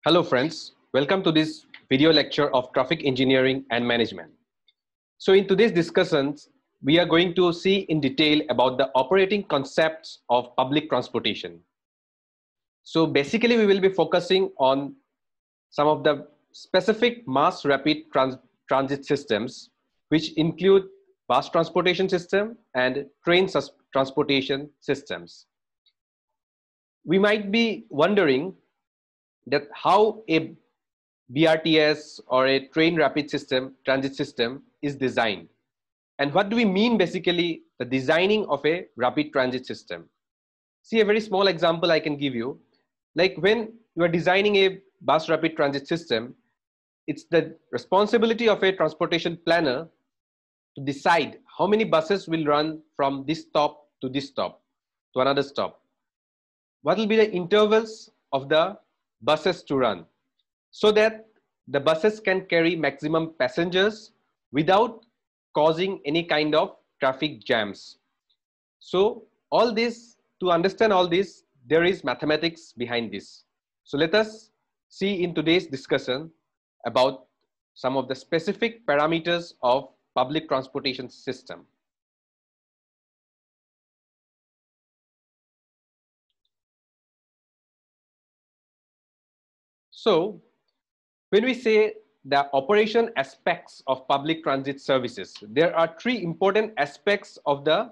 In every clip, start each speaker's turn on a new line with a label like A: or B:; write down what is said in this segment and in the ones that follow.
A: Hello friends, welcome to this video lecture of traffic engineering and management. So in today's discussions, we are going to see in detail about the operating concepts of public transportation. So basically we will be focusing on some of the specific mass rapid transit systems, which include bus transportation system and train transportation systems. We might be wondering that how a BRTS or a train rapid transit system is designed. And what do we mean basically the designing of a rapid transit system? See a very small example I can give you. Like when you are designing a bus rapid transit system, it's the responsibility of a transportation planner to decide how many buses will run from this stop to this stop to another stop. What will be the intervals of the buses to run, so that the buses can carry maximum passengers without causing any kind of traffic jams. So all this, to understand all this, there is mathematics behind this. So let us see in today's discussion about some of the specific parameters of public transportation system. So when we say the operation aspects of public transit services, there are three important aspects of the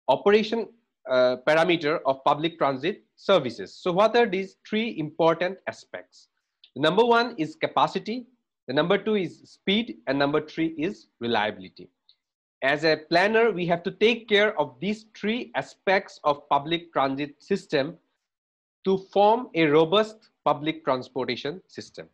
A: operation parameter of public transit services. So what are these three important aspects? The number one is capacity, the number two is speed, and number three is reliability. As a planner, we have to take care of these three aspects of public transit system to form a robust public transportation system.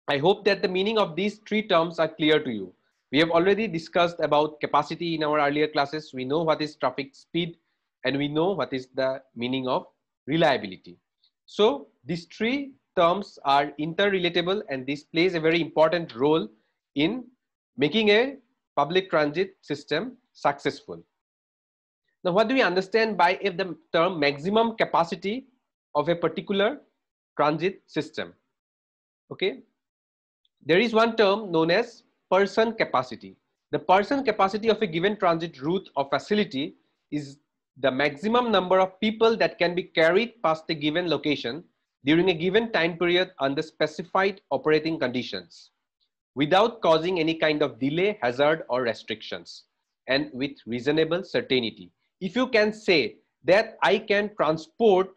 A: I hope that the meaning of these three terms are clear to you. We have already discussed about capacity in our earlier classes. We know what is traffic speed, and we know what is the meaning of reliability. So these three terms are interrelatable, and this plays a very important role in making a public transit system successful. Now, what do we understand by the term maximum capacity of a particular transit system? Okay. There is one term known as person capacity. The person capacity of a given transit route or facility is the maximum number of people that can be carried past a given location during a given time period under specified operating conditions, without causing any kind of delay, hazard, or restrictions, and with reasonable certainty. If you can say that I can transport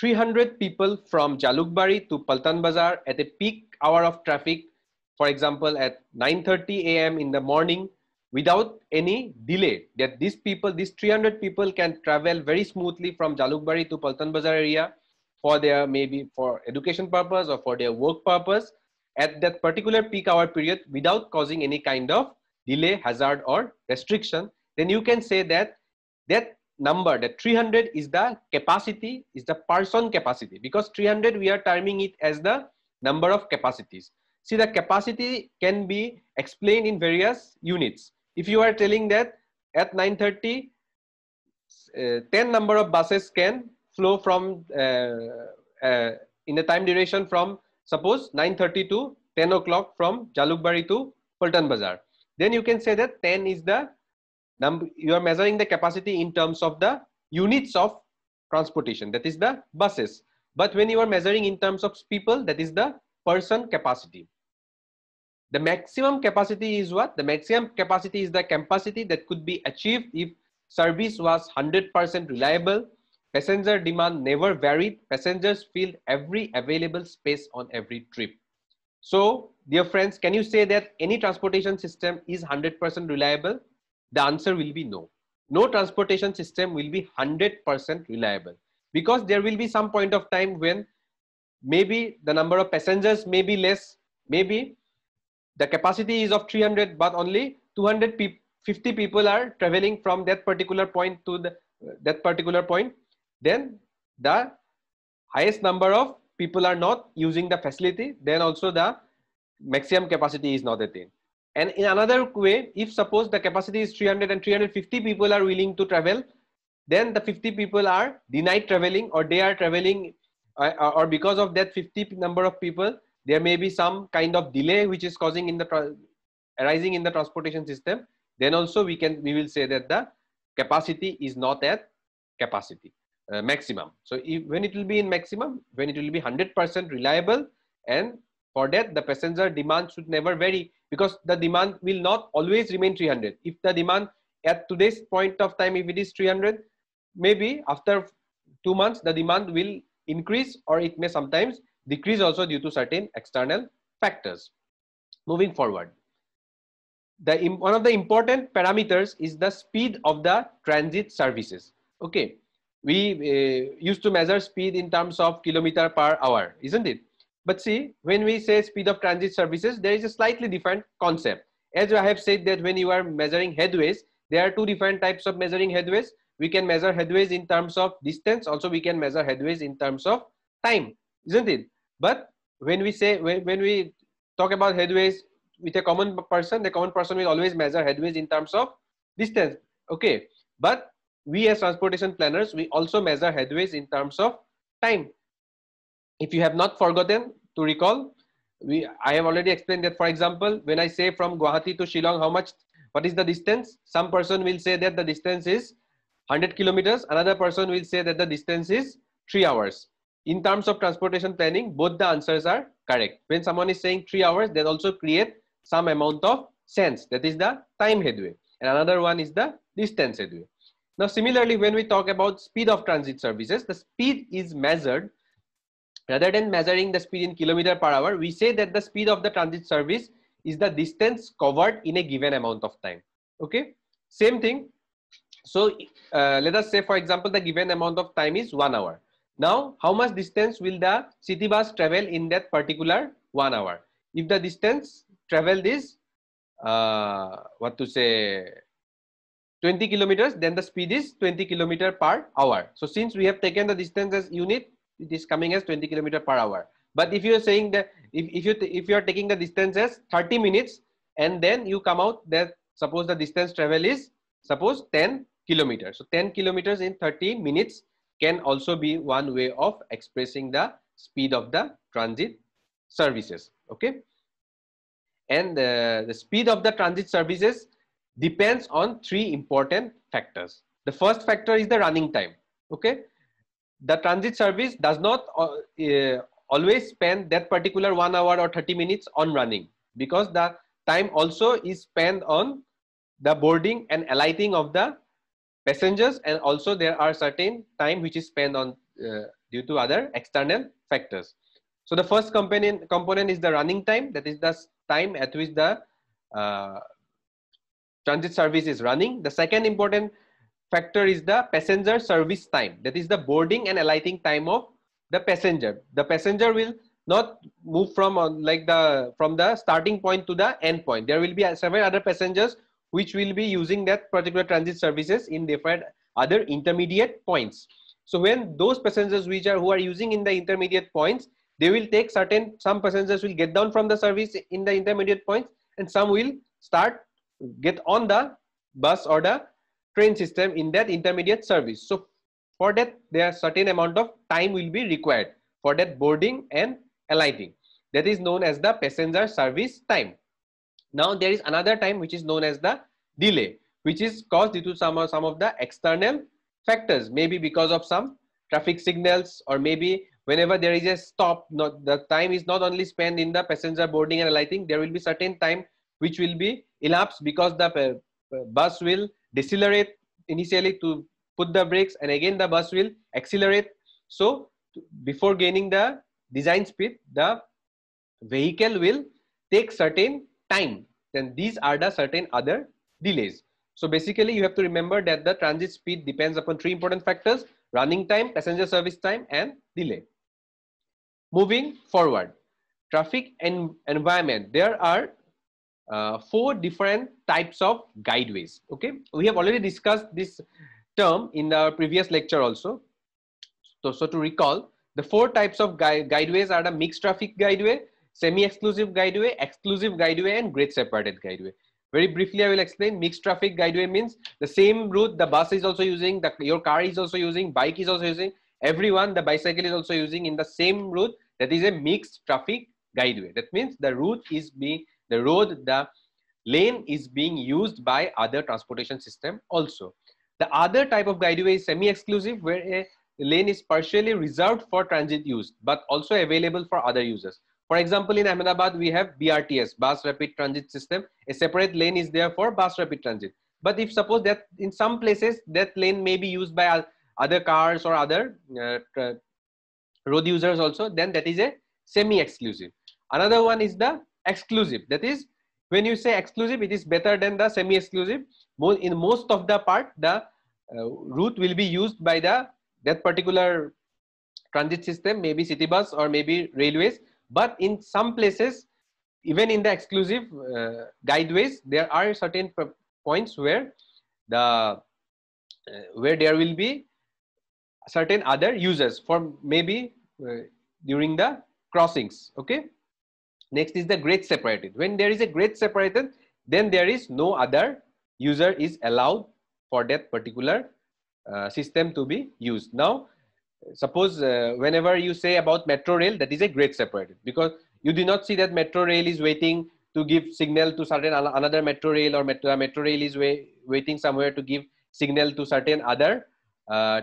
A: 300 people from Jalukbari to Paltan Bazar at a peak hour of traffic, for example, at 9:30 a.m. in the morning, without any delay, that these 300 people can travel very smoothly from Jalukbari to Paltan Bazar area for their, maybe for education purpose or for their work purpose at that particular peak hour period without causing any kind of delay, hazard, or restriction, then you can say that that number, that 300 is the capacity, is the person capacity, because 300 we are terming it as the number of capacities. See, the capacity can be explained in various units. If you are telling that at 9:30, 10 number of buses can flow from in a time duration from, suppose, 9:30 to 10 o'clock from Jalukbari to Paltan Bazar. Then you can say that 10 is the number. You are measuring the capacity in terms of the units of transportation, that is the buses. But when you are measuring in terms of people, that is the person capacity. The maximum capacity is what? The maximum capacity is the capacity that could be achieved if service was 100% reliable, passenger demand never varied, passengers filled every available space on every trip. So, dear friends, can you say that any transportation system is 100% reliable? The answer will be no. No transportation system will be 100% reliable, because there will be some point of time when maybe the number of passengers may be less, maybe the capacity is of 300, but only 250 people are traveling from that particular point to that particular point. Then the highest number of people are not using the facility, then also the maximum capacity is not attained. And in another way, if suppose the capacity is 300 and 350 people are willing to travel, then the 50 people are denied traveling, or they are traveling or because of that 50 number of people, there may be some kind of delay which is causing in the arising in the transportation system, then also we will say that the capacity is not at capacity maximum. So when it will be in maximum, when it will be 100% reliable, and for that the passenger demand should never vary, because the demand will not always remain 300. If the demand at today's point of time, if it is 300, maybe after 2 months the demand will increase, or it may sometimes decrease also due to certain external factors. Moving forward, one of the important parameters is the speed of the transit services. Okay, we used to measure speed in terms of kilometer per hour, isn't it? But see, when we say speed of transit services, there is a slightly different concept. As I have said that when you are measuring headways, there are two different types of measuring headways. We can measure headways in terms of distance. Also, we can measure headways in terms of time, isn't it? But when we say, when we talk about headways with a common person, the common person will always measure headways in terms of distance. Okay, but we as transportation planners, we also measure headways in terms of time. If you have not forgotten to recall, I have already explained that, for example, when I say from Guwahati to Shillong, what is the distance? Some person will say that the distance is 100 kilometers. Another person will say that the distance is 3 hours. In terms of transportation planning, both the answers are correct. When someone is saying 3 hours, they also create some amount of sense. That is the time headway. And another one is the distance headway. Now, similarly, when we talk about speed of transit services, the speed is measured. Rather than measuring the speed in kilometer per hour, we say that the speed of the transit service is the distance covered in a given amount of time. Okay, same thing. So let us say, for example, the given amount of time is 1 hour. Now, how much distance will the city bus travel in that particular 1 hour? If the distance traveled is 20 kilometers, then the speed is 20 kilometer per hour. So since we have taken the distance as unit, it is coming as 20 kilometer per hour. But if you are saying that if you are taking the distance as 30 minutes, and then you come out that suppose the distance travel is suppose 10 kilometers. So 10 kilometers in 30 minutes can also be one way of expressing the speed of the transit services. Okay, and the speed of the transit services depends on three important factors. The first factor is the running time. Okay, the transit service does not always spend that particular 1 hour or 30 minutes on running, because the time also is spent on the boarding and alighting of the passengers, and also there are certain time which is spent on due to other external factors. So the first component is the running time, that is the time at which the transit service is running. The second important factor is the passenger service time, that is the boarding and alighting time of the passenger. The passenger will not move from from the starting point to the end point. There will be several other passengers which will be using that particular transit services in different other intermediate points. So when those passengers who are using in the intermediate points, they will take some passengers will get down from the service in the intermediate points, and some will get on the bus or the train system in that intermediate service. So for that, there are certain amount of time will be required for that boarding and alighting. That is known as the passenger service time. Now there is another time which is known as the delay, which is caused due to some of the external factors, maybe because of some traffic signals, or maybe whenever there is a stop, the time is not only spent in the passenger boarding and alighting, there will be certain time which will be elapsed because the bus will decelerate initially to put the brakes, and again the bus will accelerate. So before gaining the design speed, the vehicle will take certain time. Then these are the certain other delays. So basically you have to remember that the transit speed depends upon three important factors: running time, passenger service time, and delay. Moving forward, traffic and environment. There are 4 different types of guideways. Okay, we have already discussed this term in the previous lecture also. So to recall, the 4 types of guideways are the mixed traffic guideway, semi-exclusive guideway, exclusive guideway, and grade separated guideway. Very briefly, I will explain. Mixed traffic guideway means the same route the bus is also using, your car is also using, bike is also using, everyone, the bicycle is also using in the same route, that is a mixed traffic guideway. That means the route is being, the road, the lane is being used by other transportation system also. The other type of guideway is semi-exclusive, where a lane is partially reserved for transit use, but also available for other users. For example, in Ahmedabad, we have BRTS, Bus Rapid Transit System. A separate lane is there for bus rapid transit. But if suppose that in some places that lane may be used by other cars or other road users also, then that is a semi-exclusive. Another one is the exclusive. That is, when you say exclusive, it is better than the semi-exclusive. In most of the part, the route will be used by that particular transit system, maybe city bus or maybe railways. But in some places, even in the exclusive guideways, there are certain points where where there will be certain other users for maybe during the crossings. Okay. Next is the grade separated. When there is a grade separated, then there is no other user is allowed for that particular system to be used. Now, suppose whenever you say about metro rail, that is a grade separated, because you do not see that metro rail is waiting to give signal to certain another metro rail, or metro rail is waiting somewhere to give signal to certain other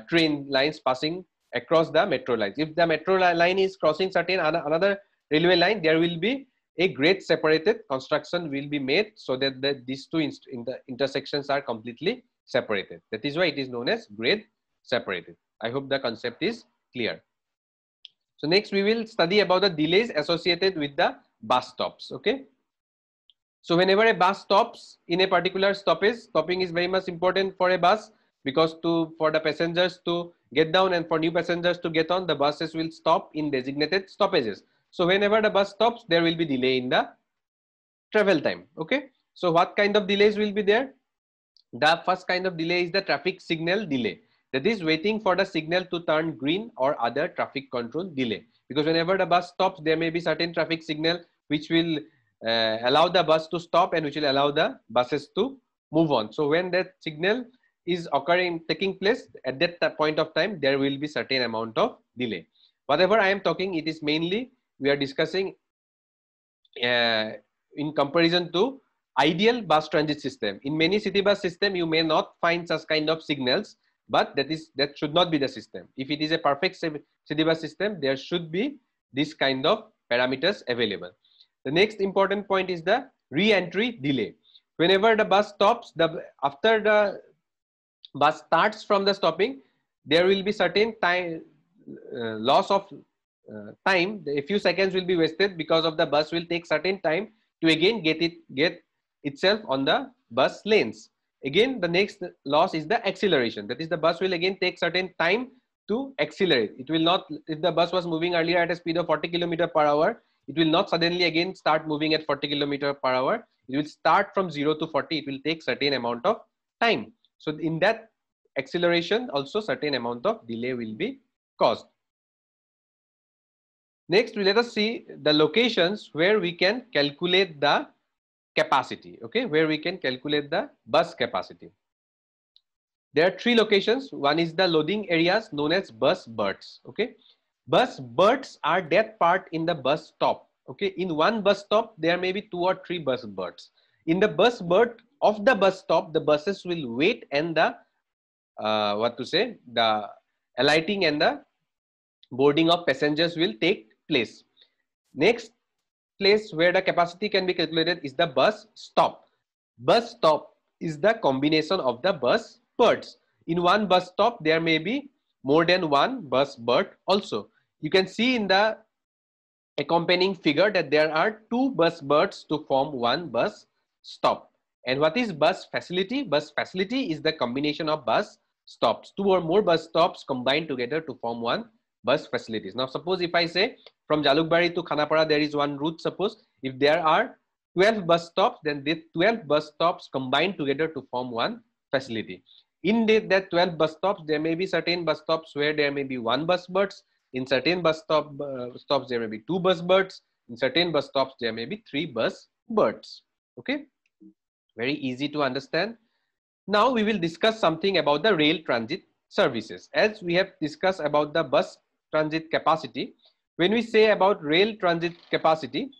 A: train lines passing across the metro lines. If the metro line is crossing certain another railway line, there will be a grade separated construction will be made, so that these two intersections are completely separated. That is why it is known as grade separated. I hope the concept is clear. So next we will study about the delays associated with the bus stops. Okay. So whenever a bus stops in a particular stoppage, stopping is very much important for a bus, because for the passengers to get down and for new passengers to get on, the buses will stop in designated stoppages. So whenever the bus stops, there will be delay in the travel time. Okay. So what kind of delays will be there? The first kind of delay is the traffic signal delay. That is waiting for the signal to turn green or other traffic control delay. Because whenever the bus stops, there may be certain traffic signal which will allow the bus to stop and which will allow the buses to move on. So when that signal is taking place, at that point of time, there will be certain amount of delay. Whatever I am talking, it is mainly we are discussing in comparison to ideal bus transit system. In many city bus system, you may not find such kind of signals, but that should not be the system. If it is a perfect city bus system, there should be this kind of parameters available. The next important point is the re-entry delay. Whenever the bus stops, after the bus starts from the stopping, there will be certain time loss of time. A few seconds will be wasted, because of the bus will take certain time to again get itself on the bus lanes. Again, the next loss is the acceleration. That is, the bus will again take certain time to accelerate. It will not, if the bus was moving earlier at a speed of 40 km/h, it will not suddenly again start moving at 40 km/h. It will start from 0 to 40. It will take certain amount of time. So in that acceleration, also certain amount of delay will be caused. Next, let us see the locations where we can calculate the capacity. Okay, where we can calculate the bus capacity. There are three locations. One is the loading areas known as bus berths. Okay, bus berths are that part in the bus stop. Okay, in one bus stop, there may be 2 or 3 bus berths. In the bus berth of the bus stop, the buses will wait, and the the alighting and the boarding of passengers will take place. Next place where the capacity can be calculated is the bus stop. Bus stop is the combination of the bus berths. In one bus stop, there may be more than one bus berth also. You can see in the accompanying figure that there are 2 bus berths to form one bus stop. And what is bus facility? Bus facility is the combination of bus stops. 2 or more bus stops combined together to form one bus facilities. Now, suppose if I say from Jalukbari to Khanapara, there is one route. Suppose if there are 12 bus stops, then the 12 bus stops combined together to form one facility. In that 12 bus stops, there may be certain bus stops where there may be 1 bus berths. In certain bus stops, there may be 2 bus berths. In certain bus stops, there may be 3 bus berths. Okay, very easy to understand. Now we will discuss something about the rail transit services. As we have discussed about the bus transit capacity, when we say about rail transit capacity,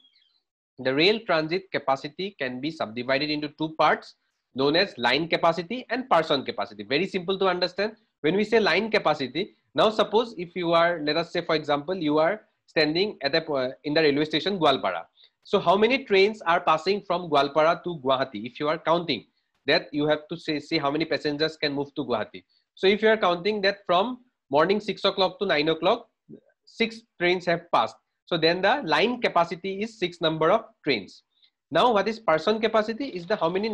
A: the rail transit capacity can be subdivided into two parts known as line capacity and person capacity. Very simple to understand. When we say line capacity, now suppose if you are, let us say for example, you are standing at in the railway station Gwalpara. So how many trains are passing from Gwalpara to Guwahati? If you are counting that, you have to see how many passengers can move to Guwahati. So if you are counting that from morning 6 o'clock to 9 o'clock, 6 trains have passed. So then the line capacity is 6 number of trains. Now what is person capacity is the how many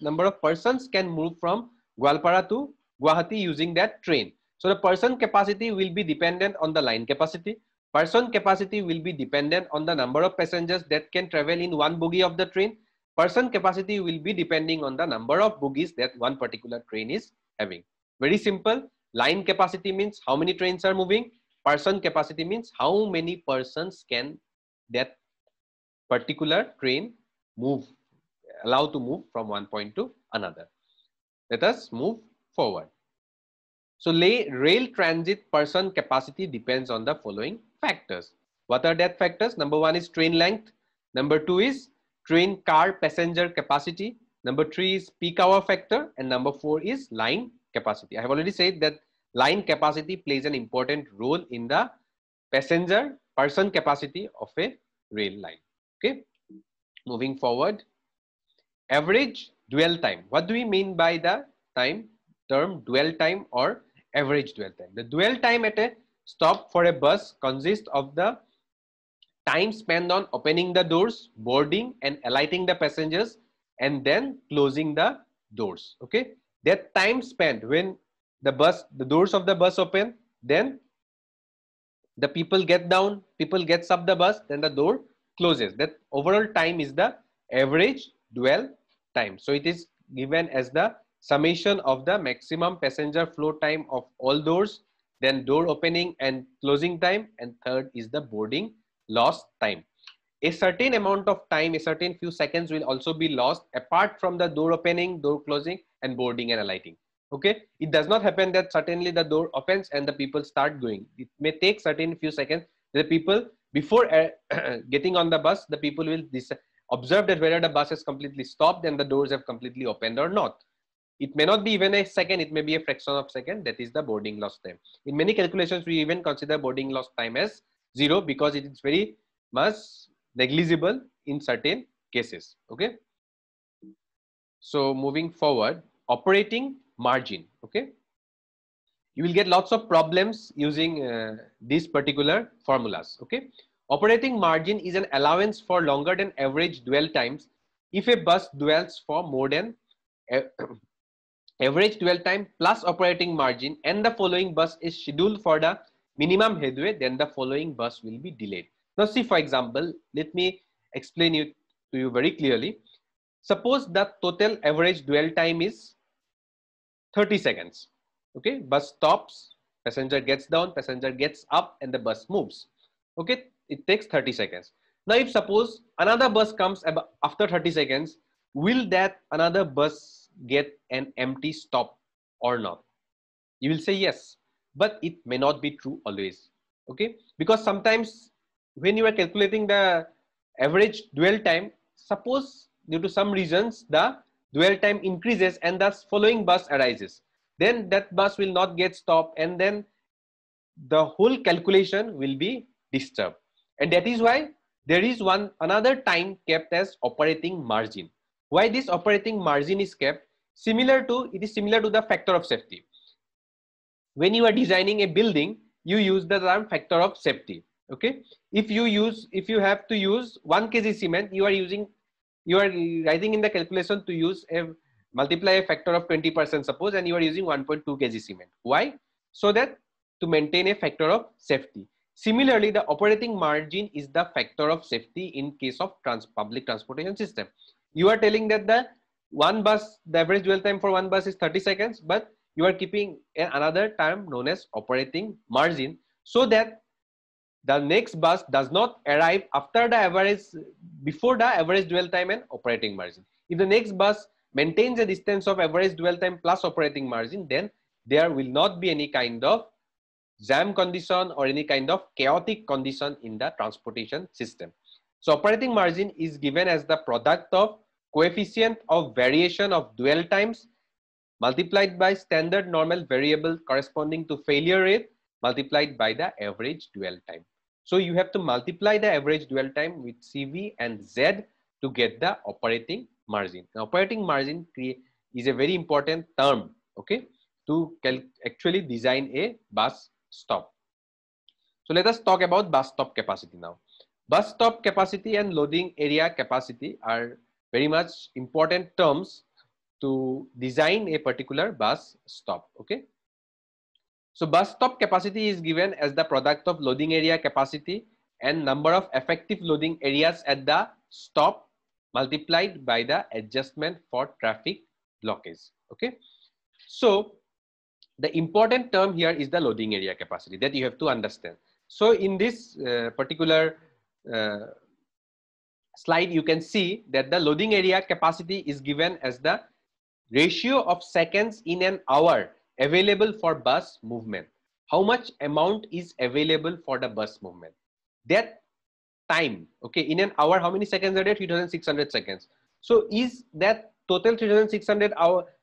A: number of persons can move from Gwalpara to Guwahati using that train. So the person capacity will be dependent on the line capacity. Person capacity will be dependent on the number of passengers that can travel in one bogie of the train. Person capacity will be depending on the number of bogies that one particular train is having. Very simple. Line capacity means how many trains are moving. Person capacity means how many persons can that particular train move, allow to move from one point to another. Let us move forward. So rail transit person capacity depends on the following factors. What are that factors? Number one is train length. Number two is train car passenger capacity. Number three is peak hour factor. And number four is line capacity. I have already said that line capacity plays an important role in the passenger person capacity of a rail line. Okay. Moving forward. Average dwell time. What do we mean by the term dwell time or average dwell time? The dwell time at a stop for a bus consists of the time spent on opening the doors, boarding and alighting the passengers, and then closing the doors. Okay, that time spent when the doors of the bus open, then the people get down, people gets up the bus, then the door closes. That overall time is the average dwell time. So it is given as the summation of the maximum passenger flow time of all doors, then door opening and closing time, and third is the boarding lost time. A certain amount of time, a certain few seconds will also be lost apart from the door opening, door closing and boarding and alighting. Okay, it does not happen that suddenly the door opens and the people start going. It may take certain few seconds. The people before getting on the bus, the people will observe that whether the bus has completely stopped and the doors have completely opened or not. It may not be even a second, it may be a fraction of a second. That is the boarding loss time. In many calculations, we even consider boarding loss time as 0 because it is very much negligible in certain cases. Okay. So moving forward, operating margin. Okay. You will get lots of problems using these particular formulas. Okay. Operating margin is an allowance for longer than average dwell times if a bus dwells for more than average dwell time plus operating margin and the following bus is scheduled for the minimum headway, then the following bus will be delayed. Now see, for example, let me explain it to you very clearly. Suppose the total average dwell time is 30 seconds. Okay, bus stops, passenger gets down, passenger gets up and the bus moves. Okay, it takes 30 seconds. Now if suppose another bus comes after 30 seconds, will that another bus get an empty stop or not? You will say yes, but it may not be true always. Okay, because sometimes when you are calculating the average dwell time, suppose due to some reasons the dwell time increases and the following bus arises, then that bus will not get stopped and then the whole calculation will be disturbed. And that is why there is another time kept as operating margin. Why this operating margin is kept? It is similar to the factor of safety. When you are designing a building, you use the term factor of safety. Okay, if you have to use 1 kg cement, you are writing in the calculation to multiply a factor of 20% suppose, and you are using 1.2 kg cement. Why? So that to maintain a factor of safety. Similarly, the operating margin is the factor of safety in case of public transportation system. You are telling that the average dwell time for one bus is 30 seconds, but you are keeping another term known as operating margin so that the next bus does not arrive before the average dwell time and operating margin. If the next bus maintains a distance of average dwell time plus operating margin, then there will not be any kind of jam condition or any kind of chaotic condition in the transportation system. So operating margin is given as the product of coefficient of variation of dwell times multiplied by standard normal variable corresponding to failure rate multiplied by the average dwell time. So you have to multiply the average dwell time with CV and Z to get the operating margin. Now, operating margin is a very important term, okay, to actually design a bus stop. So let us talk about bus stop capacity now. Bus stop capacity and loading area capacity are very much important terms to design a particular bus stop, okay. So bus stop capacity is given as the product of loading area capacity and number of effective loading areas at the stop multiplied by the adjustment for traffic blockage, okay. So the important term here is the loading area capacity that you have to understand. So in this particular slide, you can see that the loading area capacity is given as the ratio of seconds in an hour available for bus movement. How much amount is available for the bus movement? That time, okay, in an hour, how many seconds are there? 3600 seconds. So is that total 3600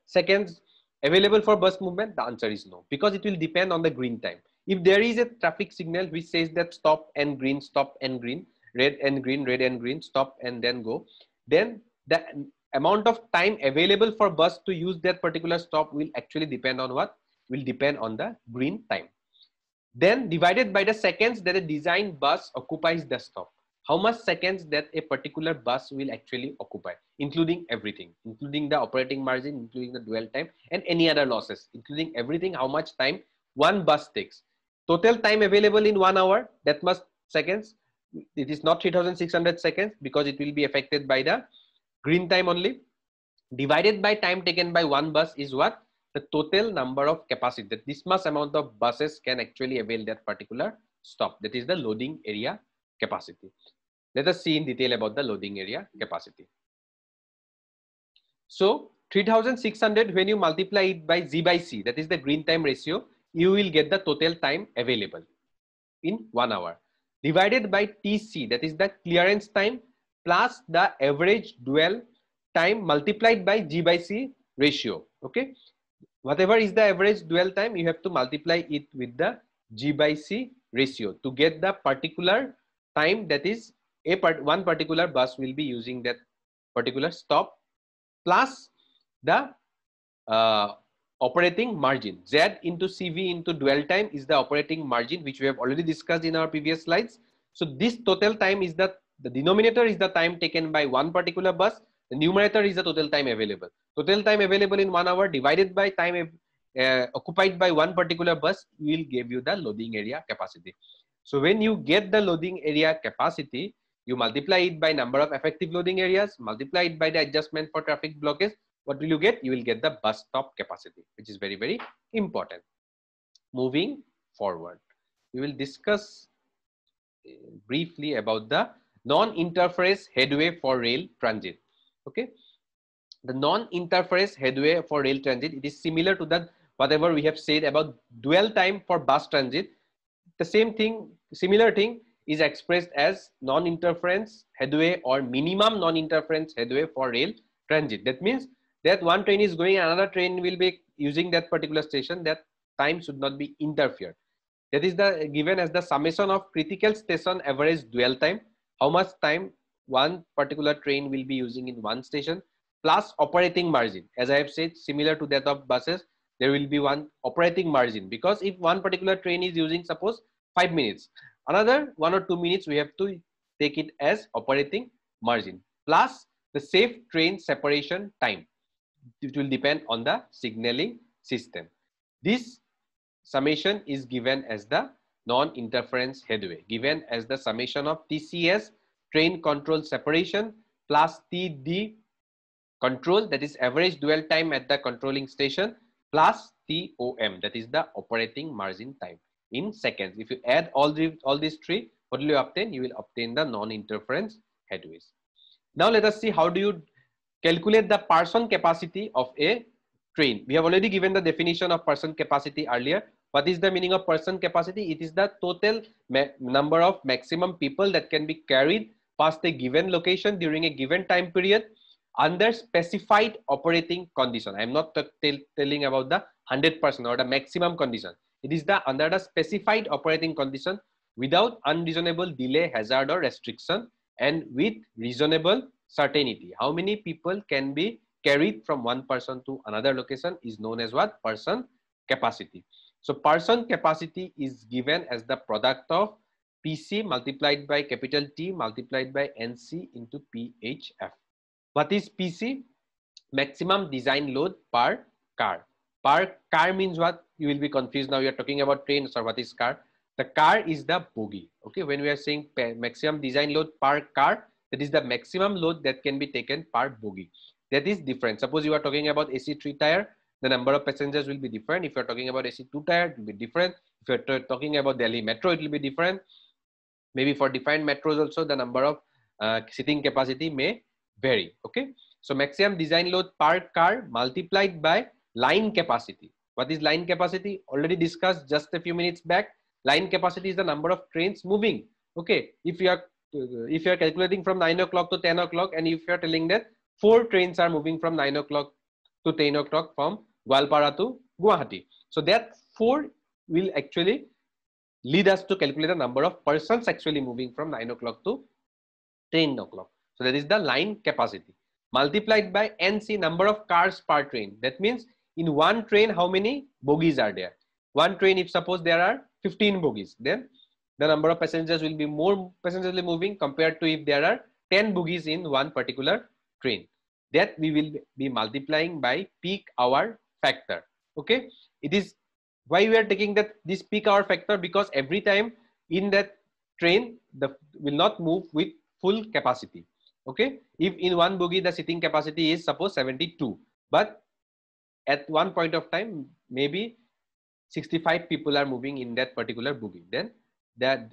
A: seconds available for bus movement? The answer is no, because it will depend on the green time. If there is a traffic signal which says that stop and green, red and green, red and green, stop and then go, then the amount of time available for bus to use that particular stop will actually depend on what? Will depend on the green time. Then divided by the seconds that a designed bus occupies the stop. How much seconds that a particular bus will actually occupy, including everything, including the operating margin, including the dwell time and any other losses, including everything, how much time one bus takes. Total time available in 1 hour, that much seconds. It is not 3600 seconds because it will be affected by the green time only. Divided by time taken by one bus is what? The total number of capacity, that this much amount of buses can actually avail that particular stop. That is the loading area capacity. Let us see in detail about the loading area capacity. So 3600, when you multiply it by G by C, that is the green time ratio, you will get the total time available in 1 hour. Divided by TC, that is the clearance time plus the average dwell time multiplied by G by C ratio, okay. Whatever is the average dwell time, you have to multiply it with the G by C ratio to get the particular time that is one particular bus will be using that particular stop, plus the operating margin. Z into CV into dwell time is the operating margin, which we have already discussed in our previous slides. So this total time is the denominator is the time taken by one particular bus. The numerator is the total time available. Total time available in 1 hour divided by time occupied by one particular bus will give you the loading area capacity. So when you get the loading area capacity, you multiply it by number of effective loading areas, multiply it by the adjustment for traffic blockage. What will you get? You will get the bus stop capacity, which is very, very important. Moving forward, we will discuss briefly about the non-interference headway for rail transit. Okay, the non-interference headway for rail transit, it is similar to that whatever we have said about dwell time for bus transit. The same thing, similar thing is expressed as non-interference headway or minimum non-interference headway for rail transit. That means that one train is going, another train will be using that particular station, that time should not be interfered. That is the given as the summation of critical station average dwell time, how much time one particular train will be using in one station, plus operating margin. As I have said, similar to that of buses, there will be one operating margin, because if one particular train is using suppose 5 minutes, another 1 or 2 minutes we have to take it as operating margin, plus the safe train separation time. It will depend on the signaling system. This summation is given as the non-interference headway, given as the summation of TCS, train control separation, plus TD control, that is average dwell time at the controlling station, plus TOM, that is the operating margin time in seconds. If you add all these three, what will you obtain? You will obtain the non-interference headways. Now let us see how do you calculate the person capacity of a train. We have already given the definition of person capacity earlier. What is the meaning of person capacity? It is the total number of maximum people that can be carried past a given location during a given time period under specified operating condition. I am not telling about the 100% or the maximum condition. It is the under the specified operating condition without unreasonable delay, hazard or restriction, and with reasonable certainty. How many people can be carried from one person to another location is known as what? Person capacity. So person capacity is given as the product of PC multiplied by capital T multiplied by NC into PHF. What is PC? Maximum design load per car. Per car means what? You will be confused now. You are talking about trains or what is car? The car is the bogie. Okay, when we are saying maximum design load per car, that is the maximum load that can be taken per bogie. That is different. Suppose you are talking about AC 3 tire, the number of passengers will be different. If you are talking about AC 2 tire, it will be different. If you are talking about Delhi Metro, it will be different. Maybe for defined metros also, the number of seating capacity may vary. Okay, so maximum design load per car multiplied by line capacity. What is line capacity? Already discussed just a few minutes back. Line capacity is the number of trains moving. Okay, if you are calculating from 9 o'clock to 10 o'clock, and if you are telling that 4 trains are moving from 9 o'clock to 10 o'clock from Gwalpara to Guwahati, so that 4 will actually lead us to calculate the number of persons actually moving from 9 o'clock to 10 o'clock. So that is the line capacity multiplied by NC, number of cars per train. That means in one train, how many bogies are there? One train, if suppose there are 15 bogies, then the number of passengers will be more passengers moving compared to if there are 10 bogies in one particular train. That we will be multiplying by peak hour factor. Okay, it is why we are taking that this peak hour factor, because every time in that train will not move with full capacity. Okay, if in one bogie the seating capacity is suppose 72, but at one point of time maybe 65 people are moving in that particular bogie, then that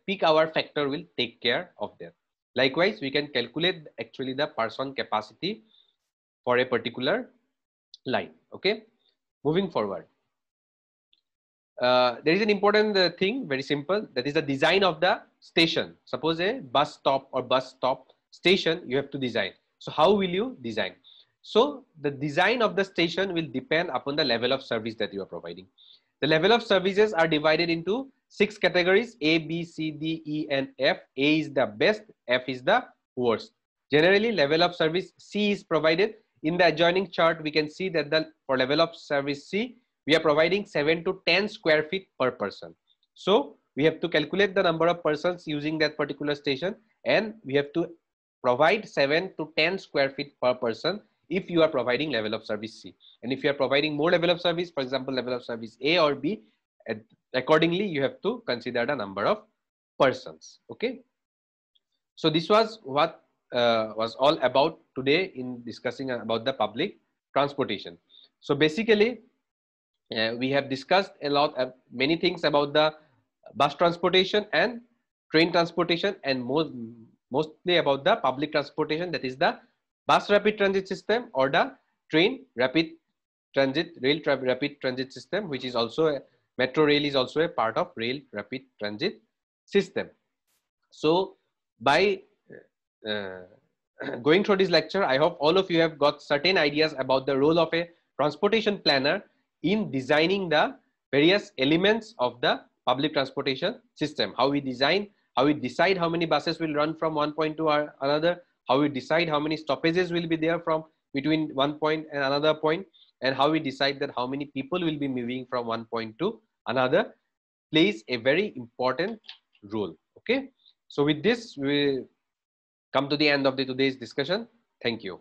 A: peak hour factor will take care of that. Likewise, we can calculate actually the person capacity for a particular line. Okay, moving forward. There is an important thing, very simple, that is the design of the station. Suppose a bus stop or bus stop station you have to design. So how will you design? So the design of the station will depend upon the level of service that you are providing. The level of services are divided into 6 categories: A, B, C, D, E, and F. A is the best, F is the worst. Generally, level of service C is provided. In the adjoining chart, we can see that for level of service C, we are providing 7 to 10 square feet per person. So we have to calculate the number of persons using that particular station, and we have to provide 7 to 10 square feet per person if you are providing level of service C. And if you are providing more level of service, for example, level of service A or B, accordingly, you have to consider the number of persons. Okay. So this was what was all about today in discussing about the public transportation. So basically, we have discussed a lot of many things about the bus transportation and train transportation, and mostly about the public transportation, that is the bus rapid transit system or the train rapid transit, rapid transit system, which is also metro rail is also a part of rail rapid transit system. So by going through this lecture, I hope all of you have got certain ideas about the role of a transportation planner in designing the various elements of the public transportation system. How we design, how we decide how many buses will run from one point to another, how we decide how many stoppages will be there from between one point and another point, and how we decide that how many people will be moving from one point to another, plays a very important role. Okay, so with this we come to the end of today's discussion. Thank you.